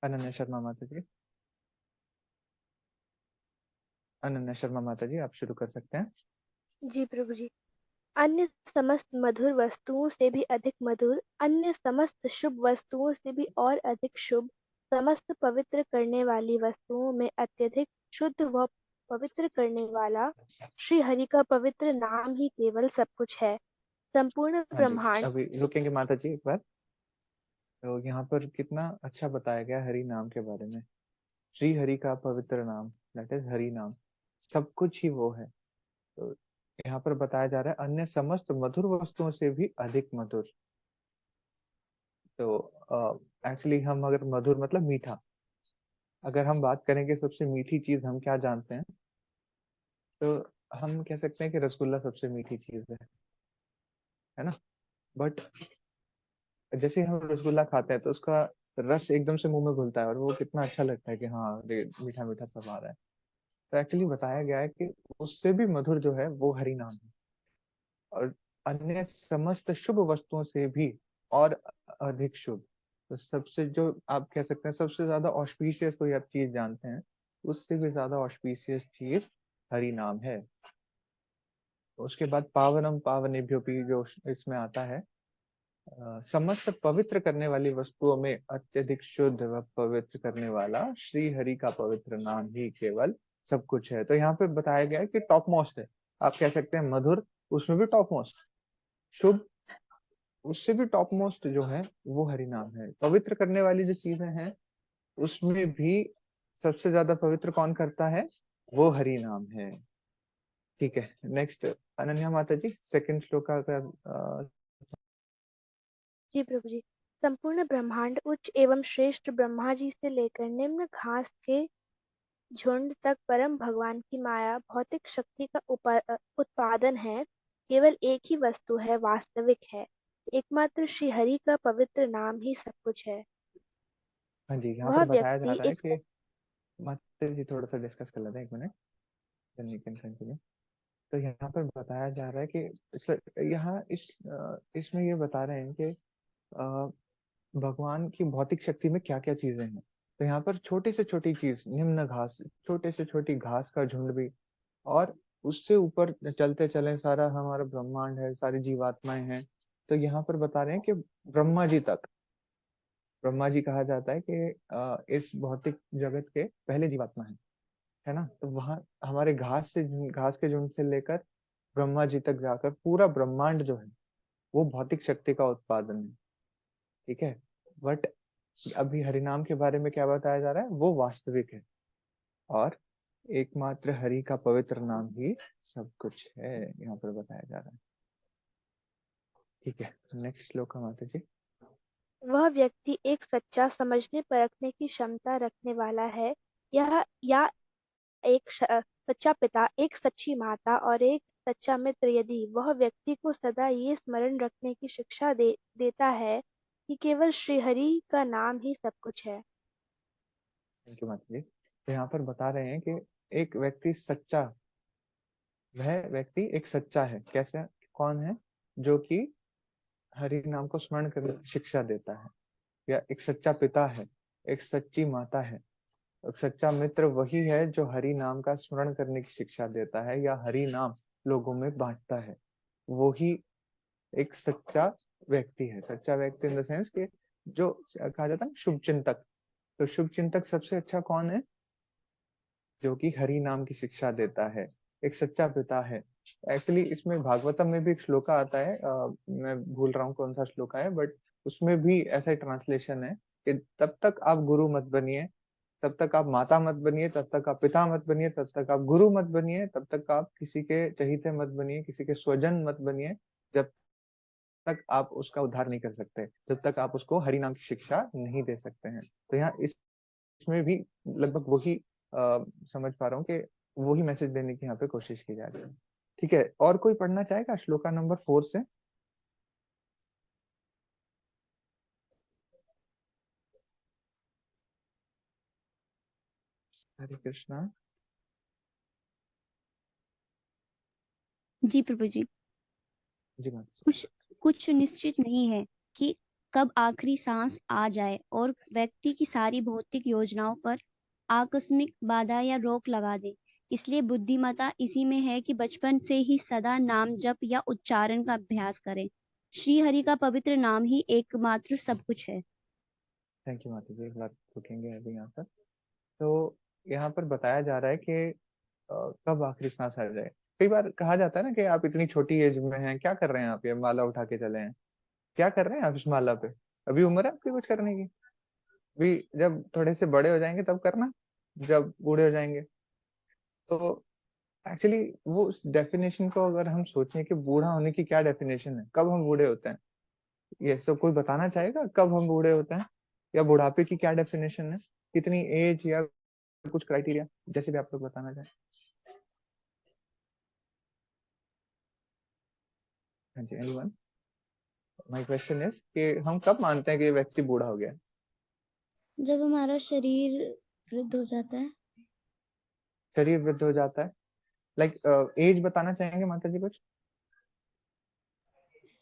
अनन्या शर्मा माता जी। अनन्या शर्मा माता जी, आप शुरू कर सकते हैं। जी प्रभु जी। अन्य समस्त मधुर वस्तुओं से भी अधिक मधुर, अन्य समस्त शुभ वस्तुओं से भी और अधिक शुभ, समस्त पवित्र करने वाली वस्तुओं में अत्यधिक शुद्ध व पवित्र करने वाला श्री हरि का पवित्र नाम ही केवल सब कुछ है। संपूर्ण हाँ जी, ब्रह्मांड। अभी रुकेंगे माता जी एक बार। तो यहाँ पर कितना अच्छा बताया गया हरि नाम के बारे में। श्री हरि का पवित्र नाम, दैट इज हरि नाम, सब कुछ ही वो है। तो यहाँ पर बताया जा रहा है अन्य समस्त मधुर वस्तुओं से भी अधिक मधुर। तो एक्चुअली हम अगर मधुर मतलब मीठा, अगर हम बात करेंगे सबसे मीठी चीज हम क्या जानते हैं, तो हम कह सकते हैं कि रसगुल्ला सबसे मीठी चीज है ना। बट जैसे ही हम रसगुल्ला खाते हैं तो उसका रस एकदम से मुंह में घुलता है और वो कितना अच्छा लगता है कि हाँ मीठा मीठा सब आ रहा है। तो एक्चुअली बताया गया है कि उससे भी मधुर जो है वो हरि नाम है। और अन्य समस्त शुभ वस्तुओं से भी और अधिक शुभ। तो सबसे जो आप कह सकते हैं सबसे ज्यादा ऑस्पिशियस कोई आप चीज जानते हैं, उससे भी ज्यादा ऑस्पिशियस चीज हरि नाम है। उसके बाद पावनम पावनेभ्यो भी जो इसमें आता है, समस्त पवित्र करने वाली वस्तुओं में अत्यधिक शुद्ध व पवित्र करने वाला श्री हरि का पवित्र नाम ही केवल सब कुछ है। तो यहाँ पे बताया गया है कि टॉप मोस्ट है। आप कह सकते हैं मधुर, उसमें भी टॉप मोस्ट। शुभ, उससे भी टॉप मोस्ट जो है वो हरि नाम है। पवित्र करने वाली जो चीजें हैं उसमें भी सबसे ज्यादा पवित्र कौन करता है, वो हरि नाम है। ठीक है, नेक्स्ट अनन्या माता जी, सेकंड श्लोक का जी प्रभु जी। संपूर्ण ब्रह्मांड उच्च एवं श्रेष्ठ ब्रह्मा जी से लेकर निम्न घास के झुंड तक परम भगवान की माया भौतिक शक्ति का उत्पादन है। केवल एक ही वस्तु है, वास्तविक है। एकमात्र श्री हरि का पवित्र नाम ही सब कुछ है। हाँ जी, यहाँ वह पर बताया जा व्यक्ति रहा है एक कि माता जी थोड़ा सा डिस्कस कर लेते हैं, एक minute, then you can continue. तो यहाँ पर बताया जा रहा है कि यहाँ इसमें ये बता रहे हैं कि अ, भगवान की भौतिक शक्ति में क्या क्या चीजें हैं। तो यहाँ पर छोटी से छोटी चीज निम्न घास, छोटे से छोटी घास का झुंड भी, और उससे ऊपर चलते चले सारा हमारा ब्रह्मांड है, सारी जीवात्माएं हैं। तो यहाँ पर बता रहे हैं कि ब्रह्मा जी तक, ब्रह्मा जी कहा जाता है कि इस भौतिक जगत के पहले जीवात्मा है ना। तो वहां हमारे घास के झुंड से लेकर ब्रह्मा जी तक जाकर पूरा ब्रह्मांड जो है वो भौतिक शक्ति का उत्पादन है। ठीक है। बट अभी हरिनाम के बारे में क्या बताया जा रहा है, वो वास्तविक है। और एकमात्र हरि का पवित्र नाम ही सब कुछ है, यहाँ पर बताया जा रहा है। ठीक है, नेक्स्ट श्लोक है माता जी। वह व्यक्ति एक सच्चा समझने परखने की क्षमता रखने वाला है। यह या एक सच्चा पिता, एक सच्ची माता और एक सच्चा मित्र, यदि वह व्यक्ति को सदा ये स्मरण रखने की शिक्षा देता है कि केवल श्री हरि का नाम ही सब कुछ है। थैंक यू माता जी। तो यहाँ पर बता रहे हैं कि एक व्यक्ति सच्चा, वह व्यक्ति एक सच्चा है। कैसे, कौन है, जो कि हरि नाम को स्मरण करने की शिक्षा देता है। या एक सच्चा पिता है, एक सच्ची माता है। एक सच्चा मित्र वही है जो हरि नाम का स्मरण करने की शिक्षा देता है या हरि नाम लोगों में बांटता है। वो ही एक सच्चा व्यक्ति है। सच्चा व्यक्ति इन द सेंस कि जो कहा जाता है शुभ चिंतक। तो शुभ चिंतक सबसे अच्छा कौन है, जो कि हरि नाम की शिक्षा देता है, एक सच्चा पिता है। एक्चुअली इसमें भागवतम में भी एक श्लोका आता है, मैं भूल रहा हूँ कौन सा श्लोका है, बट उसमें भी ऐसा ही ट्रांसलेशन है कि तब तक आप गुरु मत बनिए, तब तक आप माता मत बनिए, तब तक आप पिता मत बनिए, तब तक आप गुरु मत बनिए, तब तक आप किसी के चहीते मत बनिए, किसी के स्वजन मत बनिए, जब तक आप उसका उद्धार नहीं कर सकते, जब तक आप उसको हरि नाम की शिक्षा नहीं दे सकते हैं। तो यहाँ इसमें भी लगभग वही समझ पा रहा हूँ कि वही मैसेज देने की यहाँ पे कोशिश की जा रही है। ठीक है, और कोई पढ़ना चाहेगा श्लोका नंबर 4 से। हरे कृष्णा। जी प्रभु जी। जी माता जी। कुछ कुछ निश्चित नहीं है कि कब आखिरी सांस आ जाए और व्यक्ति की सारी भौतिक योजनाओं पर आकस्मिक बाधा या रोक लगा दे। इसलिए बुद्धिमत्ता इसी में है कि बचपन से ही सदा नाम जप या उच्चारण का अभ्यास करें। श्री हरि का पवित्र नाम ही एकमात्र सब कुछ है। थैंक यू माता जी, एक बार रुकेंगे अभी यहाँ पर। तो यहाँ पर बताया जा रहा है कि कब आखिरी सांस आ जाए। कई बार कहा जाता है ना कि आप इतनी छोटी एज में हैं, क्या कर रहे हैं आप, ये माला उठा के चले हैं, क्या कर रहे हैं आप इस माला पे, अभी उम्र है आपकी कुछ करने की, अभी जब थोड़े से बड़े हो जाएंगे तब करना, जब बूढ़े हो जाएंगे। तो एक्चुअली वो उस डेफिनेशन को अगर हम सोचें कि बूढ़ा होने की क्या डेफिनेशन है, कब हम बूढ़े होते हैं, ये सब कोई बताना चाहेगा कब हम बूढ़े होते हैं, या बुढ़ापे की क्या डेफिनेशन है, कितनी एज या कुछ क्राइटेरिया, जैसे भी आप लोग बताना चाहें। हाँ जी, एनीवन। माय क्वेश्चन इज कि हम कब मानते हैं कि ये व्यक्ति बूढ़ा हो गया है? जब हमारा शरीर वृद्ध हो जाता है। शरीर वृद्ध हो जाता है। लाइक एज बताना चाहेंगे माता जी कुछ?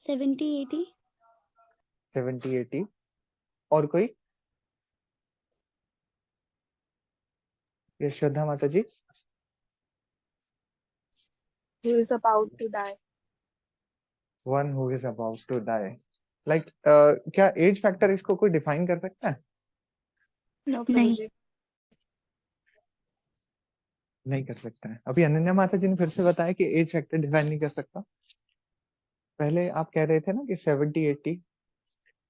70-80। 70-80। और कोई? ये श्रद्धा माता जी? He is about to die. One who is about to die. Like क्या एज फैक्टर इसको कोई डिफाइन कर सकता है? No, नहीं। Prabhuji. नहीं कर सकता है। अभी अनन्या माता जी ने फिर से बताया कि एज फैक्टर डिफाइन नहीं कर सकता। पहले आप कह रहे थे ना कि 70-80।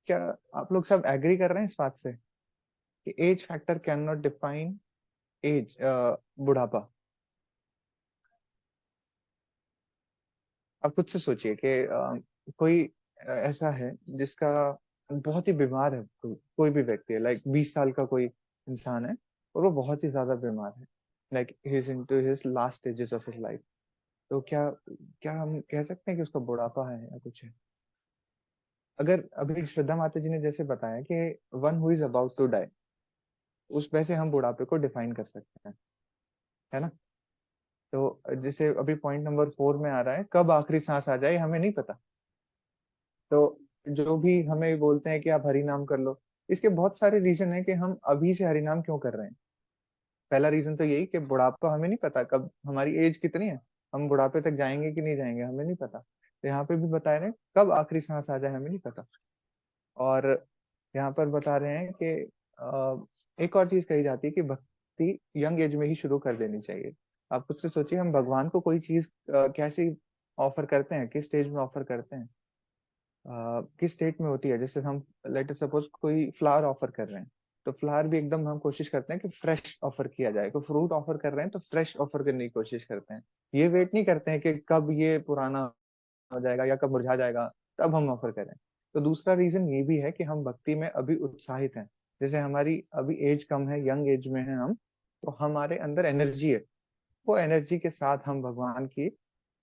क्या आप लोग सब एग्री कर रहे हैं इस बात से कि age factor can not define age, बुढ़ापा? आप खुद से सोचिए कि कोई ऐसा है जिसका बहुत ही बीमार है, कोई भी व्यक्ति है, लाइक 20 साल का कोई इंसान है और वो बहुत ही ज्यादा बीमार है, like he is into his last stages of his life. तो क्या क्या हम कह सकते हैं कि उसका बुढ़ापा है या कुछ है? अगर अभी श्रद्धा माता जी ने जैसे बताया कि one who is about to die, उस वैसे हम बुढ़ापे को डिफाइन कर सकते हैं, है ना? तो जैसे अभी पॉइंट नंबर 4 में आ रहा है, कब आखिरी सांस आ जाए हमें नहीं पता। तो जो भी हमें बोलते हैं कि आप हरि नाम कर लो, इसके बहुत सारे रीजन है कि हम अभी से हरि नाम क्यों कर रहे हैं। पहला रीजन तो यही कि बुढ़ापा हमें नहीं पता कब, हमारी एज कितनी है, हम बुढ़ापे तक जाएंगे कि नहीं जाएंगे हमें नहीं पता। तो यहाँ पे भी बता रहे हैं कब आखिरी सांस आ जाए हमें नहीं पता। और यहाँ पर बता रहे हैं कि एक और चीज कही जाती है कि भक्ति यंग एज में ही शुरू कर देनी चाहिए। आप खुद से सोचिए, हम भगवान को कोई चीज कैसे ऑफर करते हैं, किस स्टेज में ऑफर करते हैं, किस स्टेट में होती है। जैसे हम लेट सपोज कोई फ्लावर ऑफर कर रहे हैं, तो फ्लावर भी एकदम हम कोशिश करते हैं कि फ्रेश ऑफर किया जाए। कोई फ्रूट ऑफर कर रहे हैं तो फ्रेश ऑफर करने की कोशिश करते हैं, ये वेट नहीं करते हैं कि कब ये पुराना हो जाएगा या कब मुरझा जाएगा तब हम ऑफर करें। तो दूसरा रीजन ये भी है कि हम भक्ति में अभी उत्साहित हैं। जैसे हमारी अभी एज कम है, यंग एज में है हम, तो हमारे अंदर एनर्जी है, वो एनर्जी के साथ हम भगवान की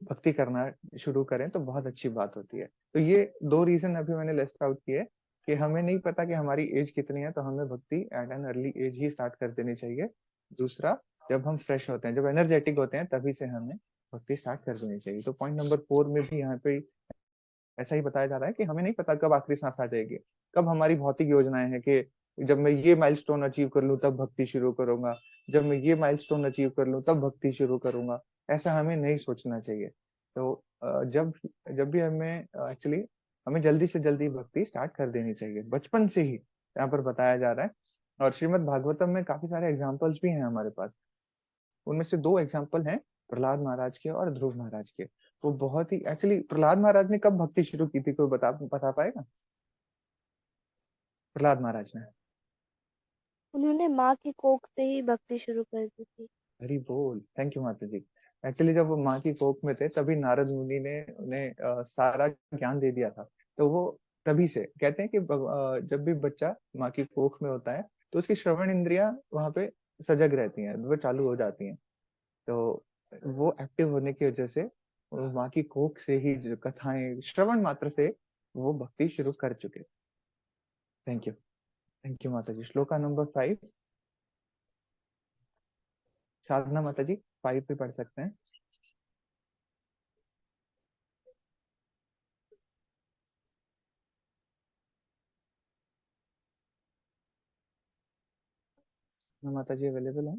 भक्ति करना शुरू करें तो बहुत अच्छी बात होती है। तो ये दो रीजन अभी मैंने लिस्ट आउट किए कि हमें नहीं पता कि हमारी एज कितनी है, तो हमें भक्ति एट एन अर्ली एज ही स्टार्ट कर देनी चाहिए। दूसरा, जब हम फ्रेश होते हैं, जब एनर्जेटिक होते हैं, तभी से हमें भक्ति स्टार्ट कर देनी चाहिए। तो पॉइंट नंबर 4 में भी यहाँ पे ऐसा ही बताया जा रहा है कि हमें नहीं पता कब आखिरी सांस आ जाएगी, कब हमारी भौतिक योजनाएं हैं कि जब मैं ये माइलस्टोन अचीव कर लूं तब भक्ति शुरू करूंगा, जब मैं ये माइलस्टोन अचीव कर लूं तब भक्ति शुरू करूंगा। ऐसा हमें नहीं सोचना चाहिए। तो जब जब भी हमें एक्चुअली हमें जल्दी से जल्दी भक्ति स्टार्ट कर देनी चाहिए, बचपन से ही यहाँ पर बताया जा रहा है। और श्रीमद् भागवतम में काफी सारे एग्जाम्पल्स भी हैं हमारे पास। उनमें से दो एग्जाम्पल हैं प्रहलाद महाराज के और ध्रुव महाराज के। वो बहुत ही एक्चुअली, प्रहलाद महाराज ने कब भक्ति शुरू की थी, कोई बता पाएगा? प्रहलाद महाराज ने उन्होंने माँ की कोख से ही भक्ति शुरू कर दी थी। हरी बोल, थैंक यू माता जी। एक्चुअली जब वो माँ की कोख में थे तभी नारद मुनि ने उन्हें सारा ज्ञान दे दिया था। तो वो तभी से कहते हैं कि जब भी बच्चा माँ की कोख में होता है तो उसकी श्रवण इंद्रियां वहां पे सजग रहती हैं, वो चालू हो जाती हैं। तो वो एक्टिव होने की वजह से माँ की कोख से ही जो कथाएं श्रवण मात्र से वो भक्ति शुरू कर चुके। थैंक यू माता जी। श्लोका नंबर 5, साधना माता जी 5 पे पढ़ सकते हैं। माता जी अवेलेबल है?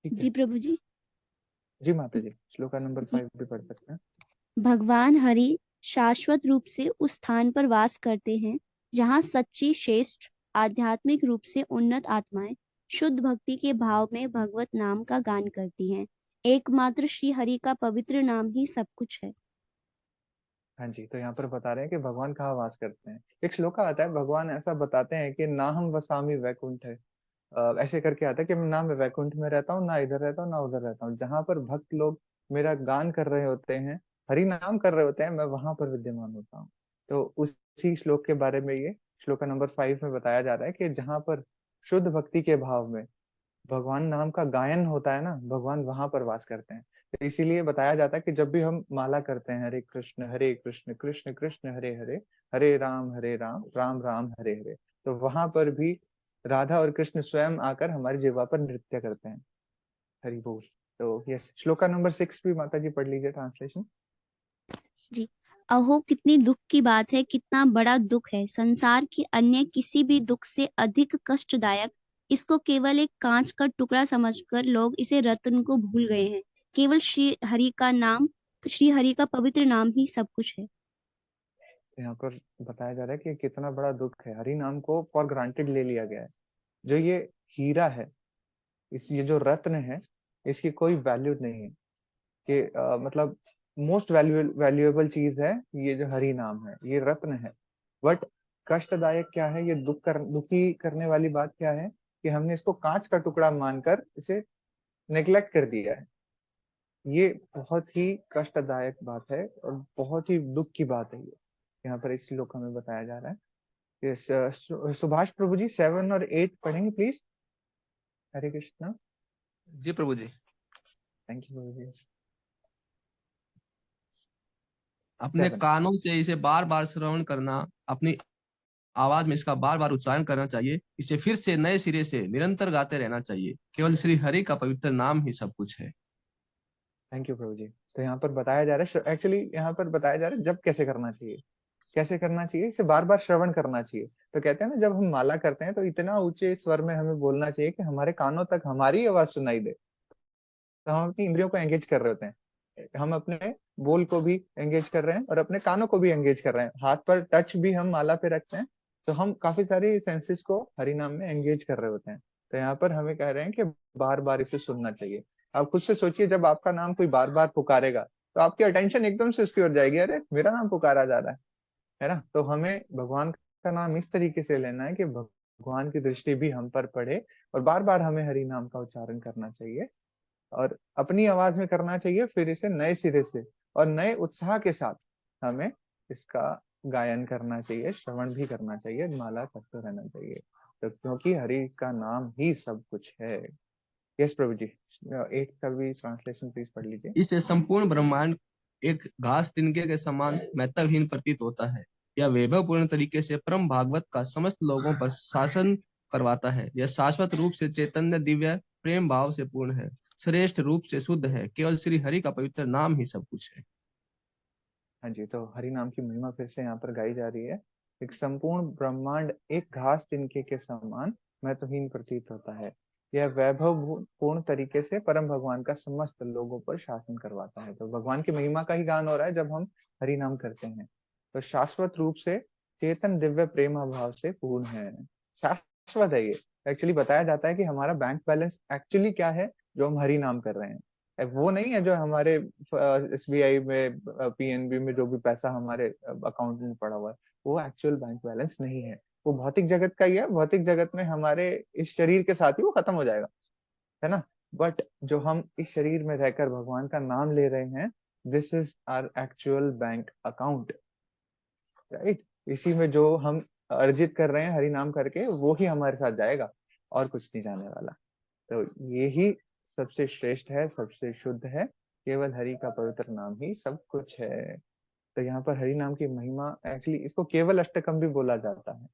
ठीक जी है। प्रभु जी। जी माता जी, श्लोका नंबर जी। 5 भी पढ़ सकते हैं। भगवान हरि शाश्वत रूप से उस स्थान पर वास करते हैं जहाँ सच्ची श्रेष्ठ आध्यात्मिक रूप से उन्नत आत्माएं शुद्ध भक्ति के भाव में भगवत नाम का गान करती हैं। एकमात्र श्री हरि का पवित्र नाम ही सब कुछ है। हाँ जी, तो यहाँ पर बता रहे हैं कि भगवान कहाँ वास करते हैं। एक श्लोका आता है, भगवान ऐसा बताते हैं कि ना हम वसामी वैकुंठ है। ऐसे करके आता है कि ना मैं वैकुंठ में रहता हूँ, ना इधर रहता हूँ, ना उधर रहता हूँ। जहाँ पर भक्त लोग मेरा गान कर रहे होते हैं, हरि नाम कर रहे होते हैं, मैं वहां पर विद्यमान होता हूँ। तो उसी श्लोक के बारे में ये श्लोका नंबर 5 में बताया जा रहा है कि जहाँ पर शुद्ध भक्ति के भाव में भगवान नाम का गायन होता है ना, भगवान वहां पर वास करते हैं। तो इसीलिए बताया जाता है कि जब भी हम माला करते हैं, हरे कृष्ण कृष्ण कृष्ण हरे हरे, हरे राम राम राम हरे हरे, तो वहां पर भी राधा और कृष्ण स्वयं आकर हमारी जिह्वा पर नृत्य करते हैं। हरि बोल। तो यस, श्लोका नंबर 6 भी माता जी पढ़ लीजिए, ट्रांसलेशन। जी। अहो कितनी दुख की बात है, कितना बड़ा दुख है। संसार के अन्य किसी भी दुख से अधिक कष्टदायक। इसको केवल एक कांच का टुकड़ा समझकर लोग इसे रत्न को भूल गए हैं। केवल श्री हरि का पवित्र नाम ही सब कुछ है। यहाँ पर बताया जा रहा है कि कितना बड़ा दुख है, हरि नाम को फॉर ग्रांटेड ले लिया गया है। जो ये हीरा है, ये जो रत्न है, इसकी कोई वैल्यू नहीं है। कि मतलब मोस्ट वैल्यूएबल चीज है ये जो हरि नाम है, ये रत्न है। बट कष्टदायक क्या है, ये दुखी करने वाली बात क्या है कि हमने इसको कांच का टुकड़ा मानकर इसे नेग्लेक्ट कर दिया है। ये बहुत ही कष्टदायक बात है और बहुत ही दुख की बात है ये। यहाँ पर इस श्लोक हमें बताया जा रहा है। सुभाष प्रभु जी 7 और 8 पढ़ेंगे प्लीज। हरे कृष्णा। जी प्रभु जी। थैंक यू प्रभु जी। अपने 7। कानों से इसे बार बार श्रवण करना, अपनी आवाज में इसका बार बार उच्चारण करना चाहिए। इसे फिर से नए सिरे से निरंतर गाते रहना चाहिए। केवल श्री हरि का पवित्र नाम ही सब कुछ है। थैंक यू प्रभु जी। तो यहाँ पर बताया जा रहा है, एक्चुअली यहाँ पर बताया जा रहा है जब कैसे करना चाहिए। कैसे करना चाहिए, इसे बार बार श्रवण करना चाहिए। तो कहते हैं ना, जब हम माला करते हैं तो इतना ऊंचे स्वर में हमें बोलना चाहिए कि हमारे कानों तक हमारी आवाज सुनाई दे। तो हम अपनी इंद्रियों को एंगेज कर रहे होते हैं, हम अपने बोल को भी एंगेज कर रहे हैं और अपने कानों को भी एंगेज कर रहे हैं। हाथ पर टच भी हम माला पे रखते हैं, तो हम काफी सारी सेंसेस को हरि नाम में एंगेज कर रहे होते हैं। तो यहाँ पर हमें कह रहे हैं कि बार बार इसे सुनना चाहिए। आप खुद से सोचिए, जब आपका नाम कोई बार बार पुकारेगा तो आपकी अटेंशन एकदम से उसकी ओर जाएगी, अरे मेरा नाम पुकारा जा रहा है ना। तो हमें भगवान का नाम इस तरीके से लेना है कि भगवान की दृष्टि भी हम पर पड़े, और बार बार हमें हरि नाम का उच्चारण करना चाहिए और अपनी आवाज में करना चाहिए। फिर इसे नए सिरे से और नए उत्साह के साथ हमें इसका गायन करना चाहिए, श्रवण भी करना चाहिए, माला करते रहना चाहिए। तो क्योंकि हरि का नाम ही सब कुछ है। यस प्रभु जी, 8 का भी ट्रांसलेशन प्लीज पढ़ लीजिए। इससे संपूर्ण ब्रह्मांड एक घास तिनके के समान महत्वहीन प्रतीत होता है। यह वैभवपूर्ण तरीके से परम भागवत का समस्त लोगों पर शासन करवाता है। यह शाश्वत रूप से चैतन्य दिव्य प्रेम भाव से पूर्ण है, श्रेष्ठ रूप से शुद्ध है। केवल श्री हरि का पवित्र नाम ही सब कुछ है। हाँ जी, तो हरि नाम की महिमा फिर से यहाँ पर गाई जा रही है। एक संपूर्ण ब्रह्मांड एक घास तिनके के समान महत्वहीन प्रतीत होता है। यह वैभव पूर्ण तरीके से परम भगवान का समस्त लोगों पर शासन करवाता है। तो भगवान की महिमा का ही गान हो रहा है जब हम हरि नाम करते हैं। तो शाश्वत रूप से चेतन दिव्य प्रेम भाव से पूर्ण है। शाश्वत है ये। एक्चुअली बताया जाता है कि हमारा बैंक बैलेंस एक्चुअली क्या है, जो हम हरि नाम कर रहे हैं। वो नहीं है जो हमारे एसबीआई में, पीएनबी में जो भी पैसा हमारे अकाउंट में पड़ा हुआ है, वो एक्चुअल बैंक बैलेंस नहीं है। वो भौतिक जगत का ही है। भौतिक जगत में हमारे इस शरीर के साथ ही वो खत्म हो जाएगा, है ना। बट जो हम इस शरीर में रहकर भगवान का नाम ले रहे हैं, this is our actual bank account, right. इसी में जो हम अर्जित कर रहे हैं हरि नाम करके, वो ही हमारे साथ जाएगा, और कुछ नहीं जाने वाला। तो ये ही सबसे श्रेष्ठ है, सबसे शुद्ध है। केवल हरि का पवित्र नाम ही सब कुछ है। तो यहाँ पर हरि नाम की महिमा, एक्चुअली इसको केवल अष्टकम भी बोला जाता है।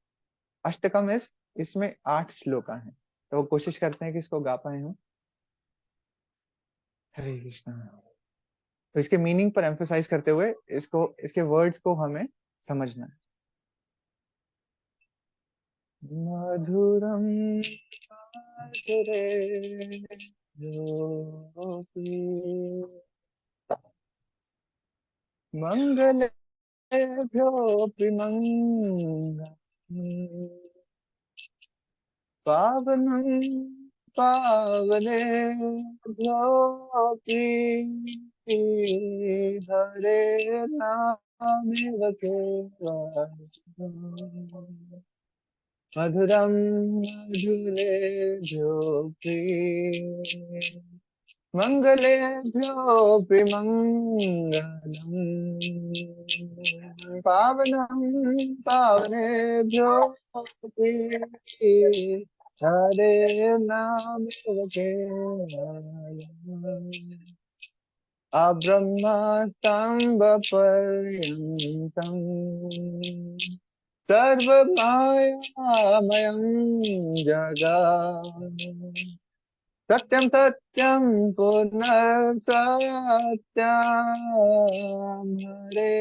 अष्टकम इसमें 8 श्लोका हैं। तो कोशिश करते हैं कि इसको गा पाए हम। हरे कृष्णा। तो इसके मीनिंग पर एम्फेसाइज करते हुए इसको, इसके वर्ड्स को हमें समझना है। मधुरम मधुरे ज्योति मंगलेभ्योऽपि मङ्गलम् पावनं पावनेभ्योऽपि हरे नामेव केवलम् मधुरं मधुरेभ्योऽपि मङ्गलेभ्योऽपि मङ्गलम् पावनं पावनेभ्योऽपि हरे नामेव केवलम् अब्रह्मस्तम्भपर्यन्तम् सर्वमायामयं जगत् सत्यं सत्यं पुनर्सत्यं हरे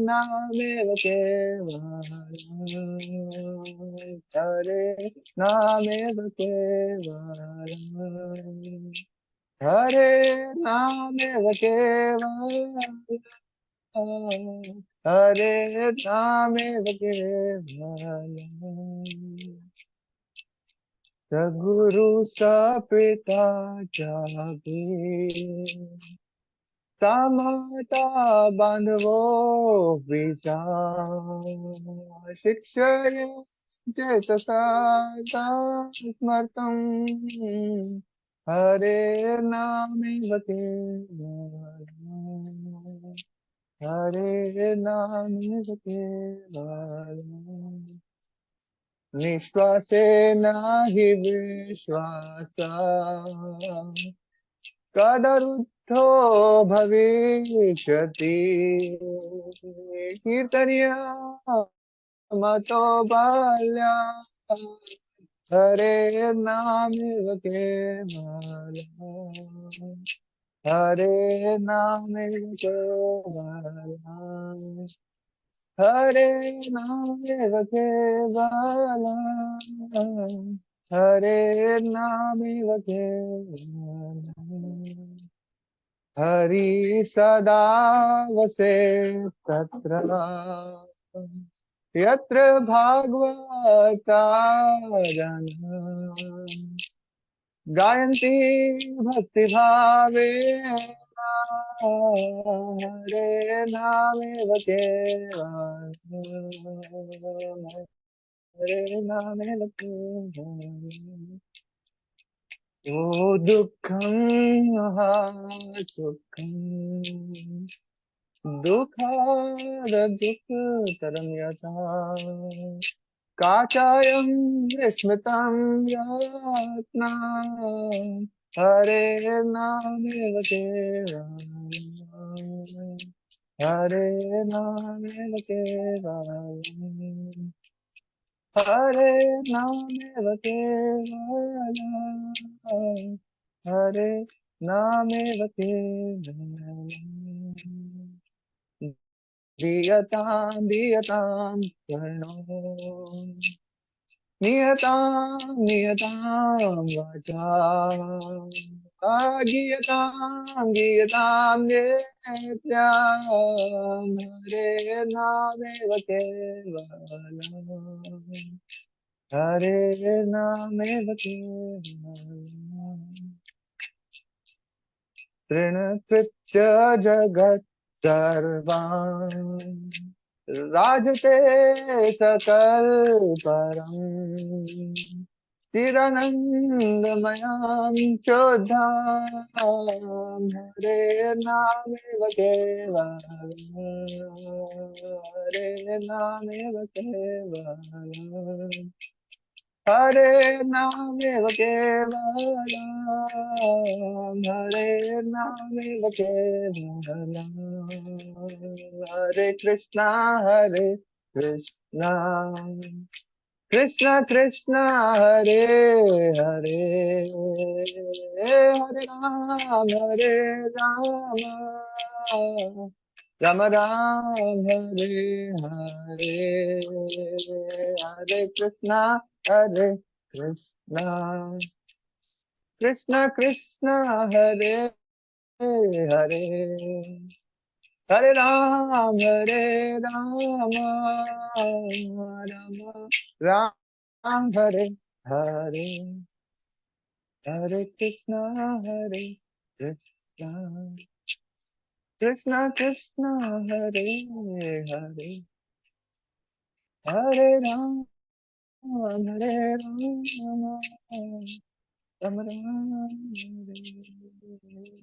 नामेव केवलम् हरे नामेव केवलम् हरे नामेव केवलम् हरे नामेव केवलम् सद्गुरु सपिता जागे समता बांधवो विचार शिक्षय चेतसा स्मर्तम् हरे नामेव केवलम् हरे नामेव केवलम् निश्वासेन हि विश्वासा कदरुद्धो भविष्यति कीर्तनीया मतो बाल्या हरे नामेव केवलम् हरे नामेव केवलम् हरे नामेव केवलम् हरे नामेव केवलम् हरि सदा वसे तत्र यत्र भागवता जनाः गायन्ति भक्तिभावेन हरे नामेव केवलम् हरे नामेव केवलम् ओ दुःखं महासुखं दुःखादुःखतरं यथा काचायं विस्मृतं यातना हरे नामेव केवलम् हरे नामेव केवलम् हरे नामेव केवलम् हरे नामेव केवलम् दीयतां दीयतां कर्णो नियतां वाचा गीयतां नित्यं हरे नामेव केवलम् हरे नामेव केवलम् तृणकृत्य जगत् सर्वम् राजते सकलपरम् चिदानन्दमयं चोद्धां हरे नामेव केवलम् हरे नामेव केवलम् हरे नामेव केवलम् हरे नामेव केवलम् हरे कृष्णा कृष्ण कृष्ण हरे हरे हरे राम राम राम हरे हरे, हरे कृष्णा कृष्णा कृष्णा हरे हरे, हरे राम राम राम हरे हरे, हरे कृष्णा कृष्णा कृष्णा हरे हरे, हरे राम राम राम हरे हरे।